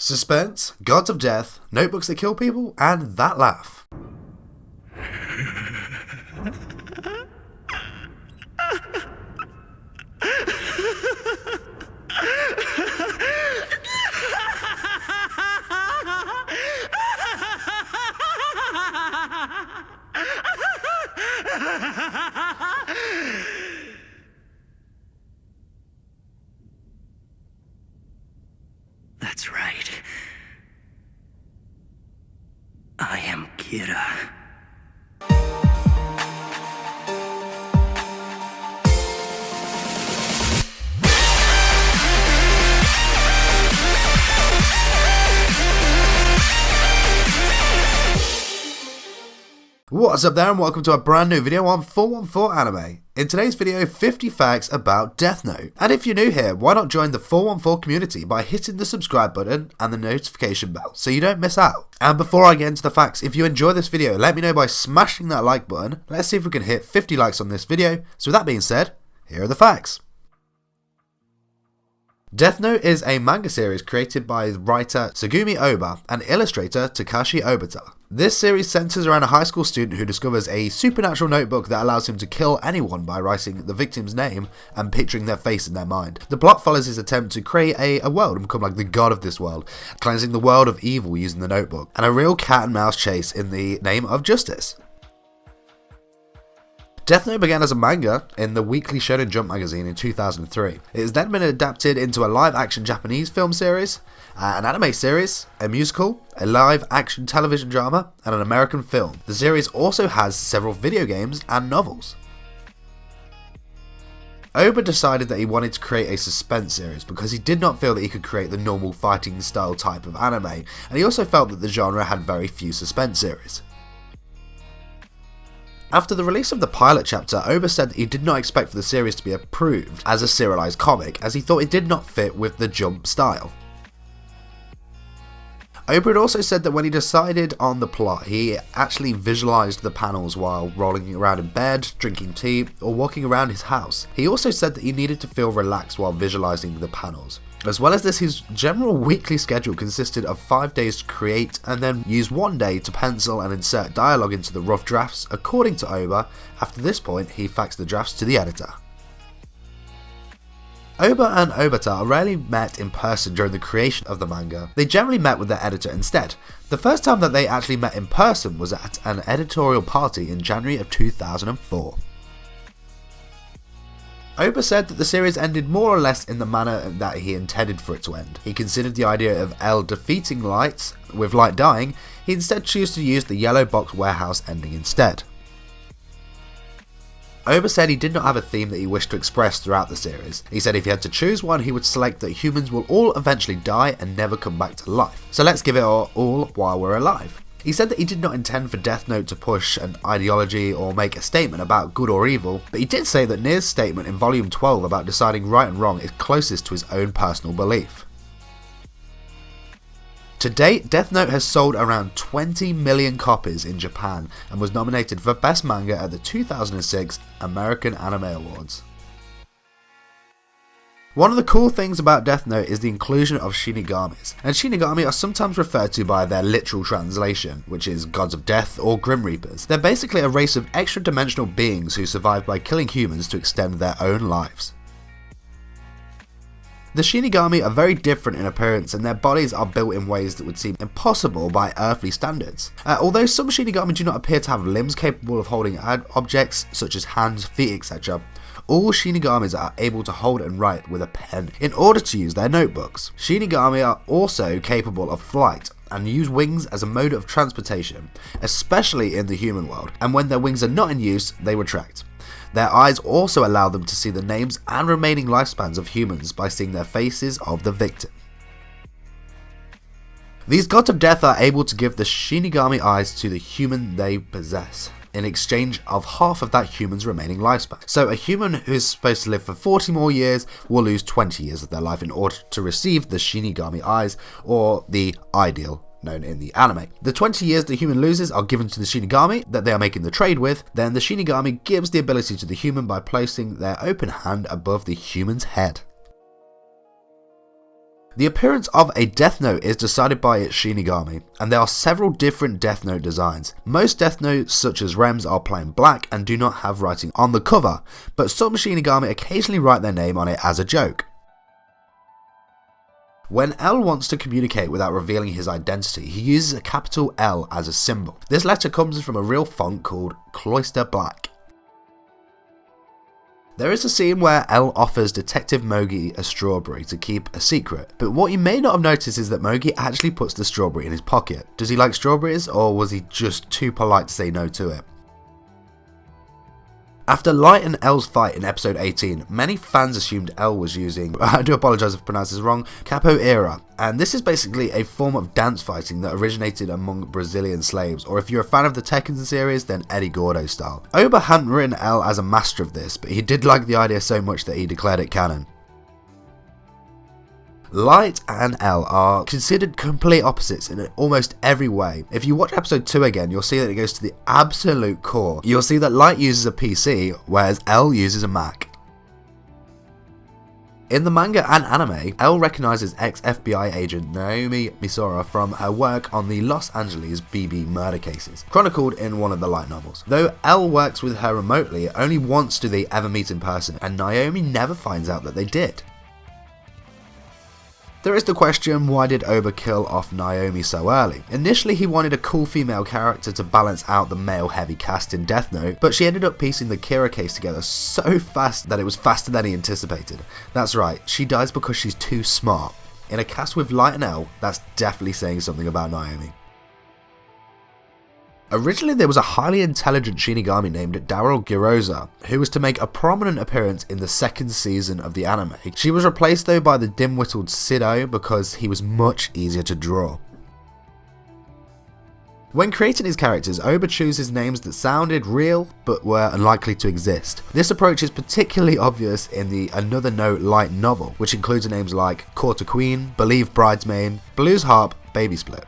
Suspense, gods of death, notebooks that kill people, and that laugh. That's right. I am Kira. What's up there and welcome to a brand new video on 414 Anime. In today's video, 50 facts about Death Note. And if you're new here, why not join the 414 community by hitting the subscribe button and the notification bell so you don't miss out. And before I get into the facts, if you enjoy this video, let me know by smashing that like button. Let's see if we can hit 50 likes on this video. So with that being said, here are the facts. Death Note is a manga series created by writer Tsugumi Ohba and illustrator Takashi Obata. This series centers around a high school student who discovers a supernatural notebook that allows him to kill anyone by writing the victim's name and picturing their face in their mind. The plot follows his attempt to create a world and become like the god of this world, cleansing the world of evil using the notebook, and a real cat and mouse chase in the name of justice. Death Note began as a manga in the weekly Shonen Jump magazine in 2003. It has then been adapted into a live-action Japanese film series, an anime series, a musical, a live-action television drama, and an American film. The series also has several video games and novels. Ohba decided that he wanted to create a suspense series because he did not feel that he could create the normal fighting style type of anime, and he also felt that the genre had very few suspense series. After the release of the pilot chapter, Ohba said that he did not expect for the series to be approved as a serialized comic, as he thought it did not fit with the Jump style. Ohba had also said that when he decided on the plot, he actually visualized the panels while rolling around in bed, drinking tea, or walking around his house. He also said that he needed to feel relaxed while visualizing the panels. As well as this, his general weekly schedule consisted of 5 days to create and then use 1 day to pencil and insert dialogue into the rough drafts. According to Ohba, after this point he faxed the drafts to the editor. Ohba and Obata are rarely met in person during the creation of the manga. They generally met with their editor instead. The first time that they actually met in person was at an editorial party in January of 2004. Ohba said that the series ended more or less in the manner that he intended for it to end. He considered the idea of L defeating Light, with Light dying. He instead chose to use the yellow box warehouse ending instead. Ohba said he did not have a theme that he wished to express throughout the series. He said if he had to choose one, he would select that humans will all eventually die and never come back to life. So let's give it all while we're alive. He said that he did not intend for Death Note to push an ideology or make a statement about good or evil, but he did say that Neer's statement in volume 12 about deciding right and wrong is closest to his own personal belief. To date, Death Note has sold around 20 million copies in Japan and was nominated for Best Manga at the 2006 American Anime Awards. One of the cool things about Death Note is the inclusion of Shinigamis, and Shinigami are sometimes referred to by their literal translation, which is gods of death or grim reapers. They're basically a race of extra-dimensional beings who survive by killing humans to extend their own lives. The Shinigami are very different in appearance and their bodies are built in ways that would seem impossible by earthly standards. Although some Shinigami do not appear to have limbs capable of holding objects such as hands, feet, etc., all Shinigamis are able to hold and write with a pen in order to use their notebooks. Shinigami are also capable of flight and use wings as a mode of transportation, especially in the human world, and when their wings are not in use, they retract. Their eyes also allow them to see the names and remaining lifespans of humans by seeing their faces of the victim. These gods of death are able to give the Shinigami eyes to the human they possess, in exchange of half of that human's remaining lifespan. So a human who is supposed to live for 40 more years will lose 20 years of their life in order to receive the Shinigami eyes, or the ideal known in the anime. The 20 years the human loses are given to the Shinigami that they are making the trade with, then the Shinigami gives the ability to the human by placing their open hand above the human's head. The appearance of a Death Note is decided by its Shinigami, and there are several different Death Note designs. Most Death Notes, such as Rem's, are plain black and do not have writing on the cover, but some Shinigami occasionally write their name on it as a joke. When L wants to communicate without revealing his identity, he uses a capital L as a symbol. This letter comes from a real font called Cloister Black. There is a scene where L offers Detective Mogi a strawberry to keep a secret, but what you may not have noticed is that Mogi actually puts the strawberry in his pocket. Does he like strawberries, or was he just too polite to say no to it? After Light and L's fight in episode 18, many fans assumed L was using, I do apologise if I pronounce this wrong, capoeira, and this is basically a form of dance fighting that originated among Brazilian slaves, or if you're a fan of the Tekken series, then Eddie Gordo style. Oba hadn't written L as a master of this, but he did like the idea so much that he declared it canon. Light and L are considered complete opposites in almost every way. If you watch episode 2 again, you'll see that it goes to the absolute core. You'll see that Light uses a PC, whereas L uses a Mac. In the manga and anime, L recognizes ex-FBI agent Naomi Misora from her work on the Los Angeles BB murder cases, chronicled in one of the Light novels. Though L works with her remotely, only once do they ever meet in person, and Naomi never finds out that they did. There is the question, why did Oba kill off Naomi so early? Initially he wanted a cool female character to balance out the male heavy cast in Death Note, but she ended up piecing the Kira case together so fast that it was faster than he anticipated. That's right, she dies because she's too smart. In a cast with Light and L, that's definitely saying something about Naomi. Originally there was a highly intelligent Shinigami named Daryl Giroza, who was to make a prominent appearance in the second season of the anime. She was replaced though by the dim-witted Sido because he was much easier to draw. When creating his characters, Oba chooses names that sounded real but were unlikely to exist. This approach is particularly obvious in the Another Note Light novel, which includes names like Quarter Queen, Believe Bridesmaid, Blues Harp, Baby Split.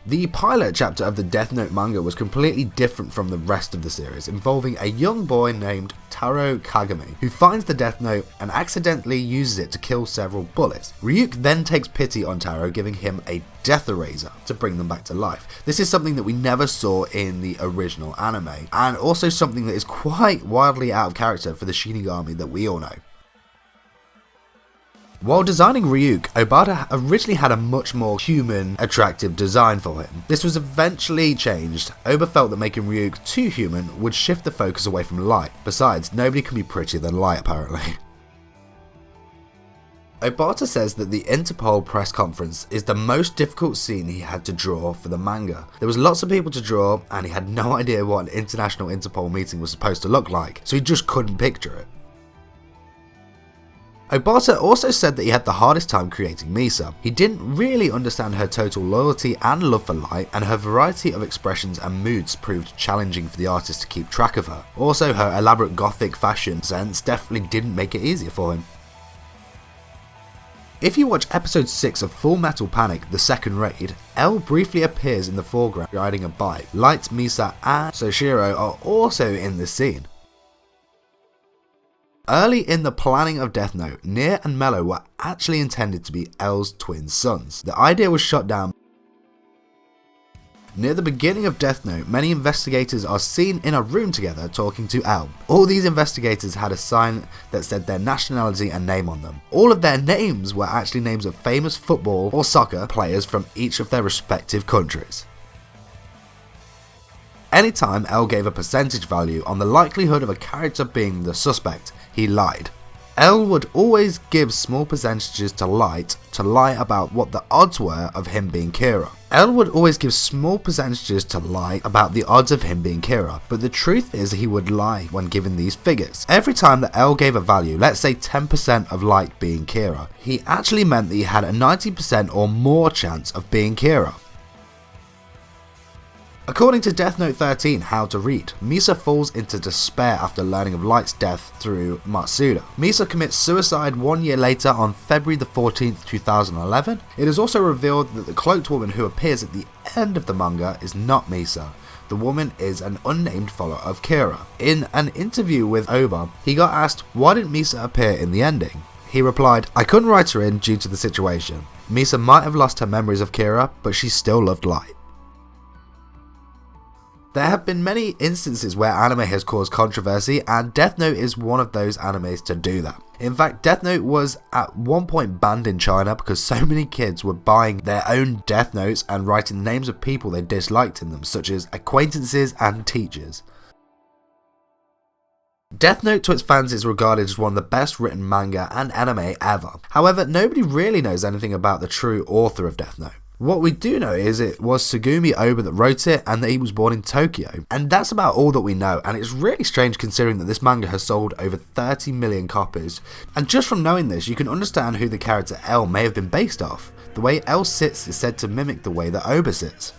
The pilot chapter of the Death Note manga was completely different from the rest of the series, involving a young boy named Taro Kagami, who finds the Death Note and accidentally uses it to kill several bullets. Ryuk then takes pity on Taro, giving him a Death Eraser to bring them back to life. This is something that we never saw in the original anime, and also something that is quite wildly out of character for the Shinigami that we all know. While designing Ryuk, Obata originally had a much more human, attractive design for him. This was eventually changed. Oba felt that making Ryuk too human would shift the focus away from Light. Besides, nobody can be prettier than Light apparently. Obata says that the Interpol press conference is the most difficult scene he had to draw for the manga. There was lots of people to draw and he had no idea what an international Interpol meeting was supposed to look like, so he just couldn't picture it. Obata also said that he had the hardest time creating Misa. He didn't really understand her total loyalty and love for Light, and her variety of expressions and moods proved challenging for the artist to keep track of her. Also, her elaborate gothic fashion sense definitely didn't make it easier for him. If you watch episode 6 of Full Metal Panic, the second raid, L briefly appears in the foreground riding a bike. Light, Misa and Soshiro are also in this scene. Early in the planning of Death Note, Neewer and Mello were actually intended to be L's twin sons. The idea was shot down. Near the beginning of Death Note, many investigators are seen in a room together talking to L. All these investigators had a sign that said their nationality and name on them. All of their names were actually names of famous football or soccer players from each of their respective countries. Anytime L gave a percentage value on the likelihood of a character being the suspect, he lied. L would always give small percentages to Light to lie about what the odds were of him being Kira. L would always give small percentages to Light about the odds of him being Kira, but the truth is he would lie when given these figures. Every time that L gave a value, let's say 10% of Light being Kira, he actually meant that he had a 90% or more chance of being Kira. According to Death Note 13, How to Read, Misa falls into despair after learning of Light's death through Matsuda. Misa commits suicide 1 year later on February the 14th, 2011. It is also revealed that the cloaked woman who appears at the end of the manga is not Misa. The woman is an unnamed follower of Kira. In an interview with Oba, he got asked why didn't Misa appear in the ending. He replied, "I couldn't write her in due to the situation. Misa might have lost her memories of Kira, but she still loved light." There have been many instances where anime has caused controversy, and Death Note is one of those animes to do that. In fact, Death Note was at one point banned in China because so many kids were buying their own Death Notes and writing the names of people they disliked in them, such as acquaintances and teachers. Death Note to its fans is regarded as one of the best written manga and anime ever. However, nobody really knows anything about the true author of Death Note. What we do know is it was Tsugumi Ohba that wrote it and that he was born in Tokyo. And that's about all that we know, and it's really strange considering that this manga has sold over 30 million copies. And just from knowing this, you can understand who the character L may have been based off. The way L sits is said to mimic the way that Ohba sits.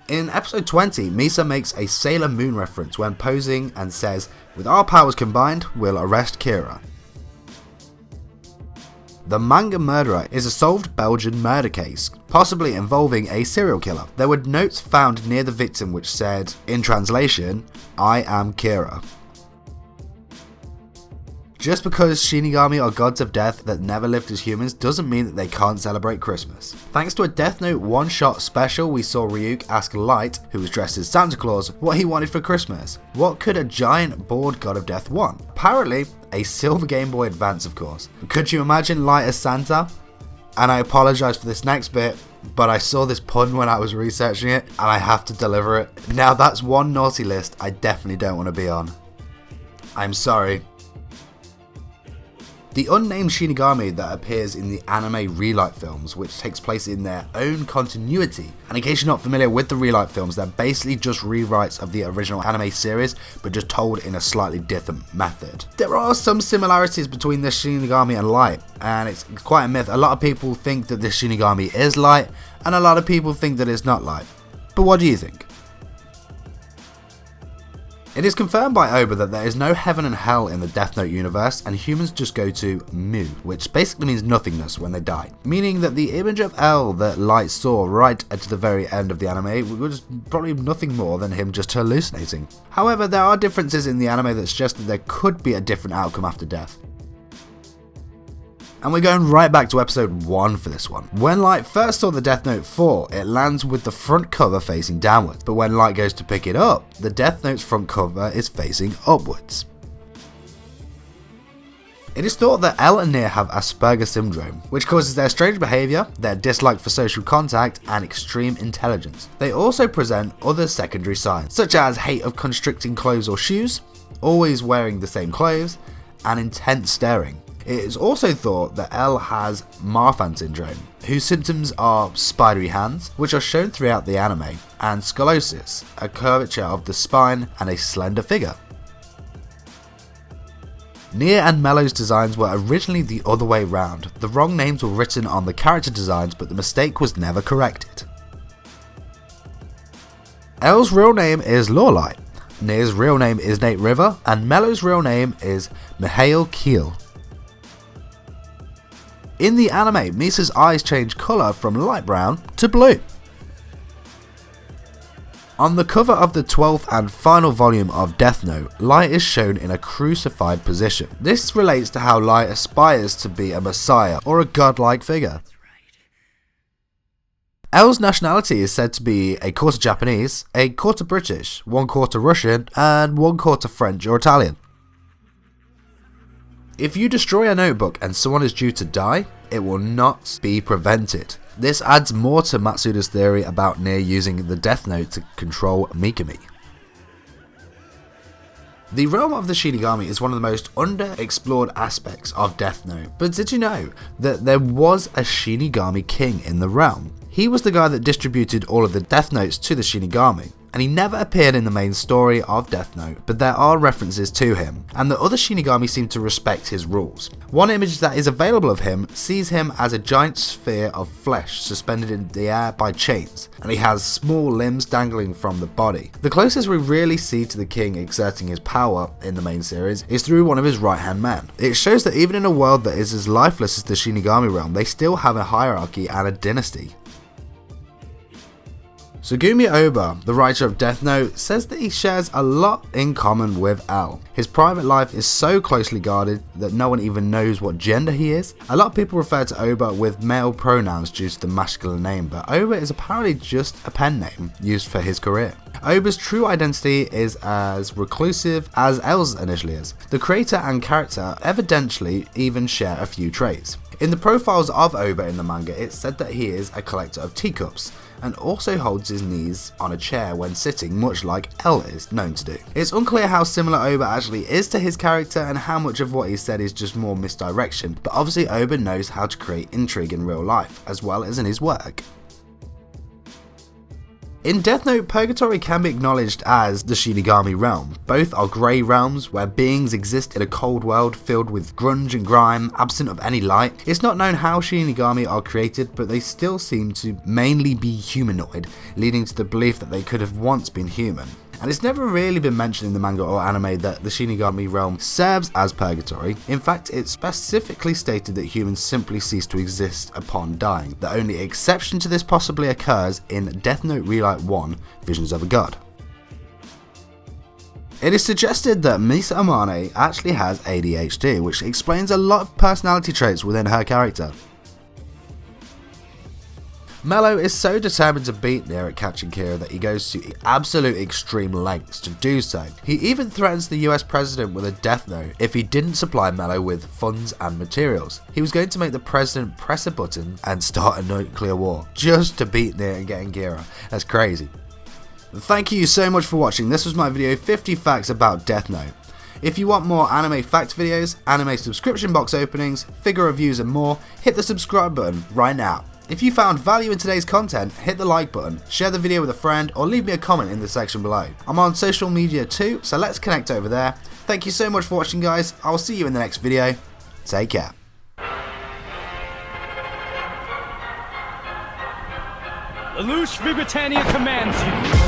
In episode 20, Misa makes a Sailor Moon reference when posing and says, "With our powers combined, we'll arrest Kira." The Manga murderer is a solved Belgian murder case, possibly involving a serial killer. There were notes found near the victim which said, in translation, "I am Kira." Just because Shinigami are gods of death that never lived as humans doesn't mean that they can't celebrate Christmas. Thanks to a Death Note one-shot special, we saw Ryuk ask Light, who was dressed as Santa Claus, what he wanted for Christmas. What could a giant bored god of death want? Apparently, a silver Game Boy Advance, of course. Could you imagine Light as Santa? And I apologise for this next bit, but I saw this pun when I was researching it, and I have to deliver it. Now that's one naughty list I definitely don't want to be on. I'm sorry. The Unnamed Shinigami that appears in the anime Relight films, which takes place in their own continuity. And in case you're not familiar with the Relight films, they're basically just rewrites of the original anime series, but just told in a slightly different method. There are some similarities between this Shinigami and Light, and it's quite a myth. A lot of people think that this Shinigami is Light, and a lot of people think that it's not Light. But what do you think? It is confirmed by Ohba that there is no heaven and hell in the Death Note universe, and humans just go to Mu, which basically means nothingness when they die. Meaning that the image of L that Light saw right at the very end of the anime was probably nothing more than him just hallucinating. However, there are differences in the anime that suggest that there could be a different outcome after death. And we're going right back to episode 1 for this one. When Light first saw the Death Note 4, it lands with the front cover facing downwards, but when Light goes to pick it up, the Death Note's front cover is facing upwards. It is thought that L and Neewer have Asperger Syndrome, which causes their strange behaviour, their dislike for social contact, and extreme intelligence. They also present other secondary signs, such as hate of constricting clothes or shoes, always wearing the same clothes, and intense staring. It is also thought that L has Marfan Syndrome, whose symptoms are spidery hands, which are shown throughout the anime, and scoliosis, a curvature of the spine and a slender figure. Neewer and Mello's designs were originally the other way round. The wrong names were written on the character designs, but the mistake was never corrected. L's real name is Lorelight, Neewer's real name is Nate River, and Mello's real name is Mihail Keel. In the anime, Misa's eyes change colour from light brown to blue. On the cover of the 12th and final volume of Death Note, Light is shown in a crucified position. This relates to how Light aspires to be a messiah or a godlike figure. L's nationality is said to be a quarter Japanese, a quarter British, 1/4 Russian, and 1/4 French or Italian. If you destroy a notebook and someone is due to die, it will not be prevented. This adds more to Matsuda's theory about Neewer using the Death Note to control Mikami. The realm of the Shinigami is one of the most underexplored aspects of Death Note, but did you know that there was a Shinigami King in the realm? He was the guy that distributed all of the Death Notes to the Shinigami, and he never appeared in the main story of Death Note, but there are references to him, and the other Shinigami seem to respect his rules. One image that is available of him sees him as a giant sphere of flesh suspended in the air by chains, and he has small limbs dangling from the body. The closest we really see to the king exerting his power in the main series is through one of his right hand men. It shows that even in a world that is as lifeless as the Shinigami realm, they still have a hierarchy and a dynasty. Tsugumi Oba, the writer of Death Note, says that he shares a lot in common with L. His private life is so closely guarded that no one even knows what gender he is. A lot of people refer to Oba with male pronouns due to the masculine name, but Oba is apparently just a pen name used for his career. Oba's true identity is as reclusive as L's initially is. The creator and character evidently even share a few traits. In the profiles of Oba in the manga, it's said that he is a collector of teacups, and also holds his knees on a chair when sitting, much like L is known to do. It's unclear how similar Oba actually is to his character and how much of what he said is just more misdirection, but obviously Oba knows how to create intrigue in real life, as well as in his work. In Death Note, Purgatory can be acknowledged as the Shinigami realm. Both are grey realms where beings exist in a cold world filled with grunge and grime, absent of any light. It's not known how Shinigami are created, but they still seem to mainly be humanoid, leading to the belief that they could have once been human. And it's never really been mentioned in the manga or anime that the Shinigami realm serves as Purgatory. In fact, it's specifically stated that humans simply cease to exist upon dying. The only exception to this possibly occurs in Death Note Relight 1, Visions of a God. It is suggested that Misa Amane actually has ADHD, which explains a lot of personality traits within her character. Mello is so determined to beat Neewer at catching Kira that he goes to absolute extreme lengths to do so. He even threatens the US president with a death note if he didn't supply Mello with funds and materials. He was going to make the president press a button and start a nuclear war just to beat Neewer and getting Kira. That's crazy. Thank you so much for watching. This was my video 50 facts about Death Note. If you want more anime fact videos, anime subscription box openings, figure reviews and more, hit the subscribe button right now. If you found value in today's content, hit the like button, share the video with a friend, or leave me a comment in the section below. I'm on social media too, so let's connect over there. Thank you so much for watching, guys. I'll see you in the next video. Take care. Lelouch V. Britannia commands you.